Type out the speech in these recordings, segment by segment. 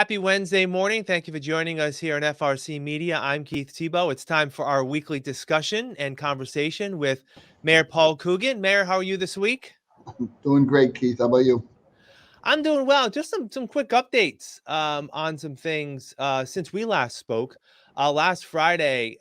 Happy Wednesday morning. Thank you for joining us here on FRC Media. I'm Keith Tebow. It's time for our weekly discussion and conversation with Mayor Paul Coogan. Mayor, how are you this week? Doing great, Keith. How about you? I'm doing well. Just some quick updates on some things since we last spoke. Last Friday,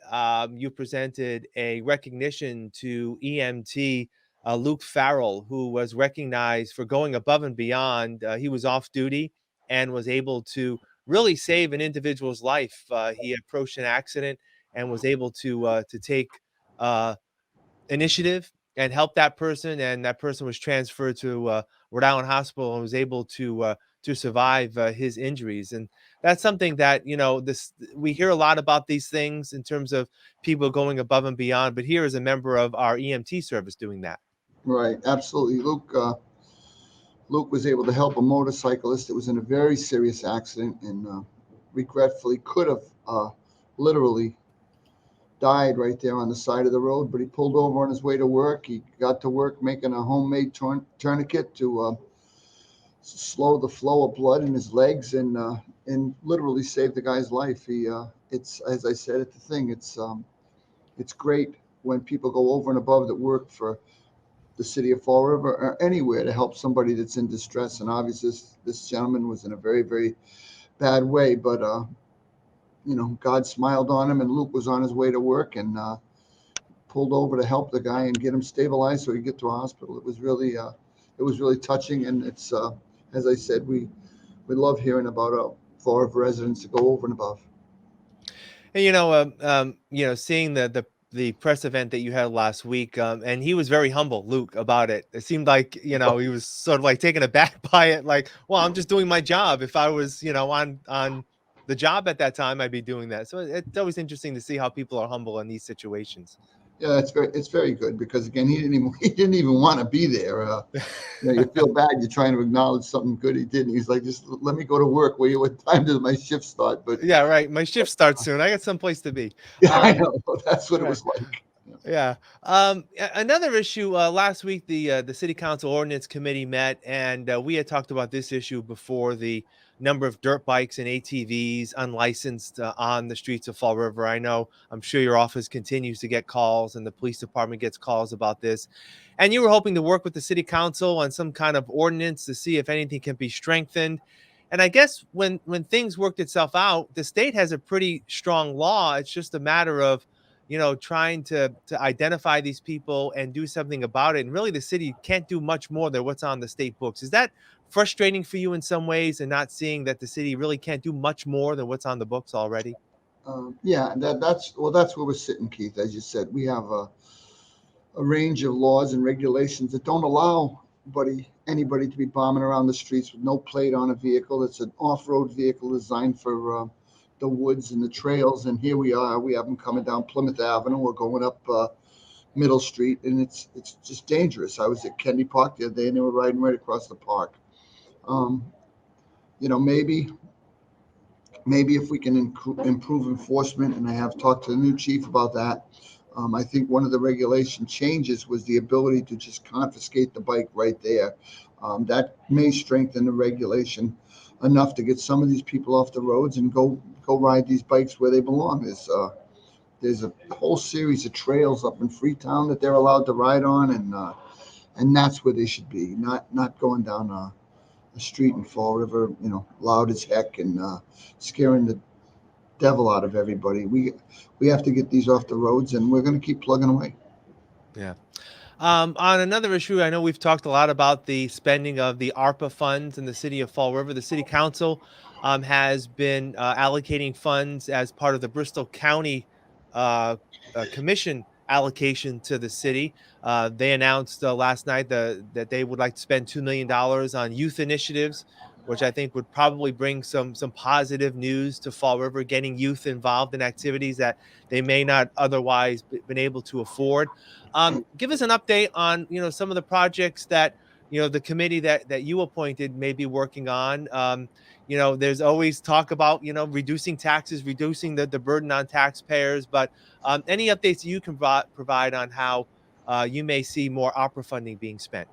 you presented a recognition to EMT Luke Farrell, who was recognized for going above and beyond. He was off duty and was able to really save an individual's life. He approached an accident and was able to take uh, initiative and help that person, and that person was transferred to Rhode Island Hospital and was able to survive his injuries. And that's something that this we hear a lot about these things in terms of people going above and beyond. But here is a member of our EMT service doing that. Right, absolutely. Luke was able to help a motorcyclist that was in a very serious accident and regretfully could have literally died right there on the side of the road. But he pulled over on his way to work. He got to work making a homemade tourniquet to slow the flow of blood in his legs and literally saved the guy's life. It's as I said at the thing. It's great when people go over and above that work for the city of Fall River or anywhere to help somebody that's in distress. And obviously, this gentleman was in a very, very bad way, but God smiled on him, and Luke was on his way to work and pulled over to help the guy and get him stabilized so he could get to a hospital. It was really touching, and it's as I said, we love hearing about Fall River residents to go over and above. And seeing the press event that you had last week, and he was very humble, Luke, about it. It seemed like he was sort of like taken aback by it, like, well, I'm just doing my job. If I was on the job at that time, I'd be doing that. So it's always interesting to see how people are humble in these situations. Yeah, it's very good because again, he didn't even want to be there. You feel bad. You're trying to acknowledge something good he did, and he's like, just let me go to work. What time does my shift start? But Yeah, right. My shift starts soon. I got someplace to be. yeah, I know that's what it Yeah. was like. Yeah. Another issue. Last week, the city council ordinance committee met, and we had talked about this issue before. The number of dirt bikes and ATVs unlicensed on the streets of Fall River. I'm sure your office continues to get calls, and the police department gets calls about this. And you were hoping to work with the city council on some kind of ordinance to see if anything can be strengthened. And I guess when things worked itself out, the state has a pretty strong law. It's just a matter of trying to identify these people and do something about it. And really, the city can't do much more than what's on the state books. Is that frustrating for you in some ways, and not seeing that the city really can't do much more than what's on the books already? Yeah, that's where we're sitting, Keith. As you said, we have a range of laws and regulations that don't allow anybody to be bombing around the streets with no plate on a vehicle. It's an off-road vehicle designed for the woods and the trails. And here we are. We have them coming down Plymouth Avenue. We're going up Middle Street, and it's just dangerous. I was at Kennedy Park the other day, and they were riding right across the park. Um, maybe if we can improve enforcement, and I have talked to the new chief about that. I think one of the regulation changes was the ability to just confiscate the bike right there. That may strengthen the regulation enough to get some of these people off the roads and go ride these bikes where they belong. There's a whole series of trails up in Freetown that they're allowed to ride on, and that's where they should be, not going down a street in Fall River, loud as heck and scaring the devil out of everybody. We have to get these off the roads, and we're going to keep plugging away. Yeah. On another issue, I know we've talked a lot about the spending of the ARPA funds in the city of Fall River. The city council has been allocating funds as part of the Bristol County commission allocation to the city. They announced last night that they would like to spend $2 million on youth initiatives, which I think would probably bring some positive news to Fall River, getting youth involved in activities that they may not otherwise been able to afford. Give us an update on some of the projects that the committee that you appointed may be working on. There's always talk about reducing taxes, reducing the burden on taxpayers, but any updates you can provide on how you may see more opera funding being spent?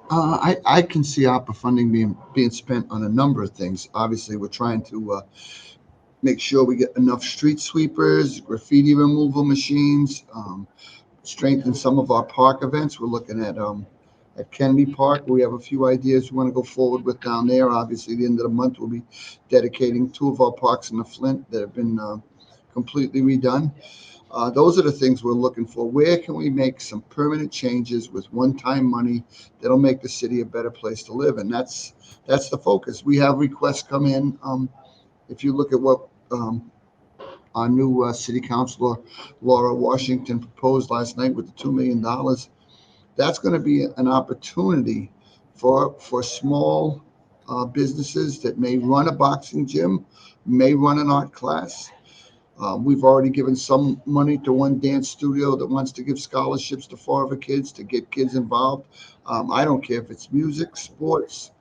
I can see ARPA funding being spent on a number of things. Obviously, we're trying to make sure we get enough street sweepers, graffiti removal machines, strengthen some of our park events. We're looking at Kennedy Park. We have a few ideas we want to go forward with down there. Obviously, the end of the month we'll be dedicating two of our parks in the Flint that have been completely redone. Those are the things we're looking for. Where can we make some permanent changes with one-time money that'll make the city a better place to live? And that's the focus. We have requests come in. If you look at what our new city councilor Laura Washington proposed last night with the $2 million, that's going to be an opportunity for small businesses that may run a boxing gym, may run an art class. We've already given some money to one dance studio that wants to give scholarships to forever kids to get kids involved. I don't care if it's music, sports,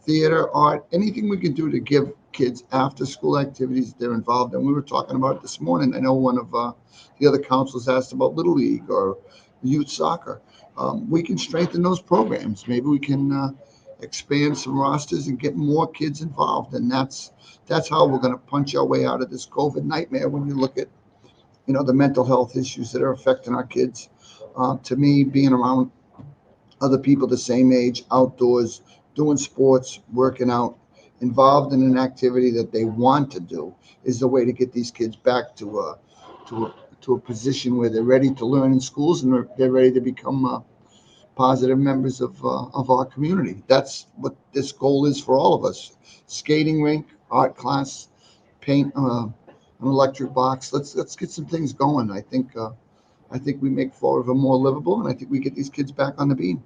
theater, art, anything we can do to give kids after school activities they're involved in. We were talking about it this morning. I know one of the other councils asked about Little League or youth soccer. We can strengthen those programs. Maybe we can expand some rosters and get more kids involved. And that's how we're going to punch our way out of this COVID nightmare. When you look at the mental health issues that are affecting our kids, to me, being around other people the same age, outdoors, doing sports, working out, involved in an activity that they want to do is the way to get these kids back to a to a position where they're ready to learn in schools and they're ready to become positive members of our community. That's what this goal is for all of us. Skating rink, art class, paint an electric box. Let's get some things going. I think we make Fall River more livable, and I think we get these kids back on the beam.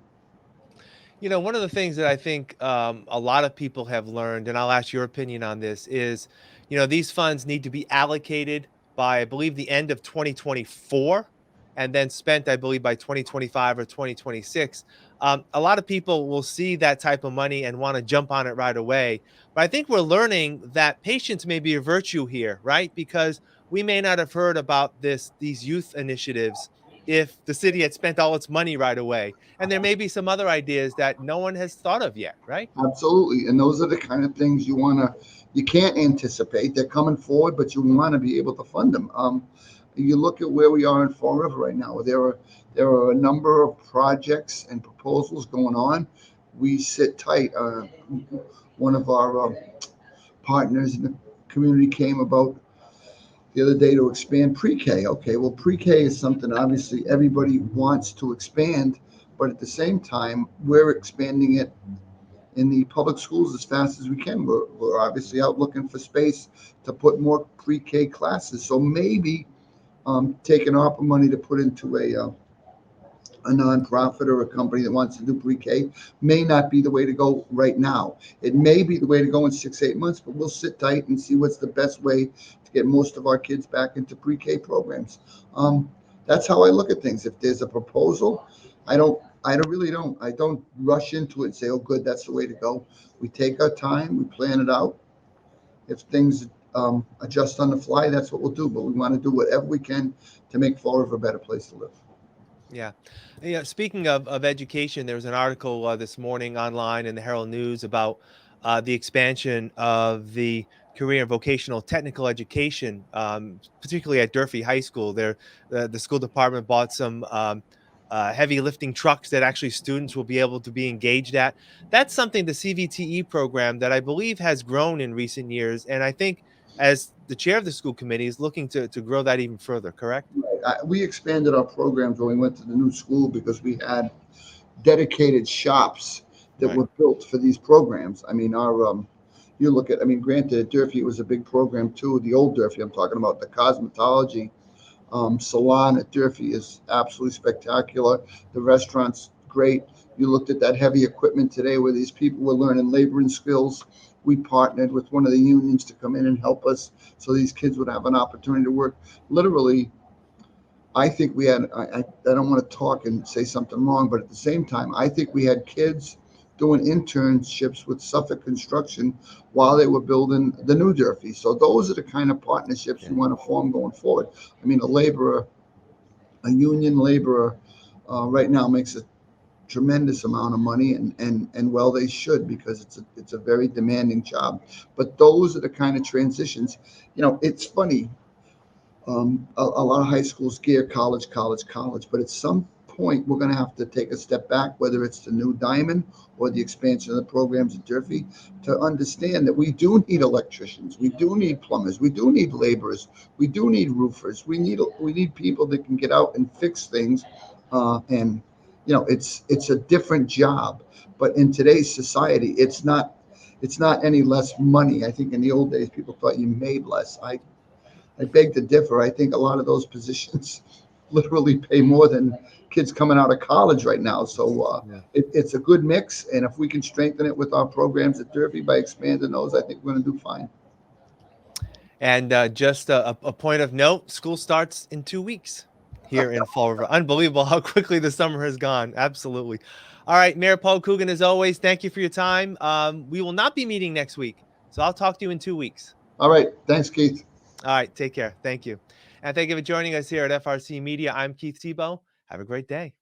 One of the things that I think a lot of people have learned, and I'll ask your opinion on this, is these funds need to be allocated by, I believe, the end of 2024, and then spent, I believe, by 2025 or 2026. A lot of people will see that type of money and want to jump on it right away. But I think we're learning that patience may be a virtue here, right? Because we may not have heard about these youth initiatives if the city had spent all its money right away, and there may be some other ideas that no one has thought of yet, right? Absolutely, and those are the kind of things you can't anticipate. They're coming forward, but you want to be able to fund them. You look at where we are in Fall River right now. There are a number of projects and proposals going on. We sit tight. One of our partners in the community came about the other day to expand pre-K. Okay, well, pre-K is something obviously everybody wants to expand, but at the same time, we're expanding it in the public schools as fast as we can. We're obviously out looking for space to put more pre-K classes. So maybe taking ARPA money to put into a nonprofit or a company that wants to do pre-K may not be the way to go right now. It may be the way to go in 6, 8 months, but we'll sit tight and see what's the best way to get most of our kids back into pre-K programs. Um, that's how I look at things. If there's a proposal, I don't rush into it and say, oh, good, that's the way to go. We take our time, we plan it out. If things adjust on the fly, that's what we'll do. But we want to do whatever we can to make Fall River a better place to live. Yeah. Yeah. Speaking of education, there was an article this morning online in the Herald News about the expansion of the career and vocational technical education, particularly at Durfee High School. The school department bought some heavy lifting trucks that actually students will be able to be engaged at. That's something the CVTE program that I believe has grown in recent years. And I think as the chair of the school committee is looking to grow that even further, correct? We expanded our programs when we went to the new school because we had dedicated shops that Right. were built for these programs. I mean, you look at, I mean, granted, at Durfee it was a big program too. The old Durfee, I'm talking about the cosmetology salon at Durfee is absolutely spectacular. The restaurant's great. You looked at that heavy equipment today where these people were learning laboring skills. We partnered with one of the unions to come in and help us so these kids would have an opportunity to work. Literally, I think we had, I don't want to talk and say something wrong, but at the same time, I think we had kids doing internships with Suffolk Construction while they were building the new Durfee. So those are the kind of partnerships Yeah. we want to form going forward. I mean, a union laborer right now makes tremendous amount of money, and well, they should, because it's a very demanding job. But those are the kind of transitions. It's funny. A lot of high schools gear college, college, college, but at some point we're going to have to take a step back, whether it's the new diamond or the expansion of the programs at Durfee, to understand that we do need electricians, we do need plumbers, we do need laborers, we do need roofers, we need people that can get out and fix things, and it's a different job, but in today's society, it's not any less money. I think in the old days people thought you made less. I beg to differ. I think a lot of those positions literally pay more than kids coming out of college right now. So Yeah. it's a good mix, and if we can strengthen it with our programs at Derby by expanding those, I think we're going to do fine. And just a point of note, school starts in 2 weeks here in Fall River. Unbelievable how quickly the summer has gone. Absolutely. All right, Mayor Paul Coogan, as always, thank you for your time. We will not be meeting next week, so I'll talk to you in 2 weeks. All right. Thanks, Keith. All right, take care. Thank you. And thank you for joining us here at FRC Media. I'm Keith Tebow. Have a great day.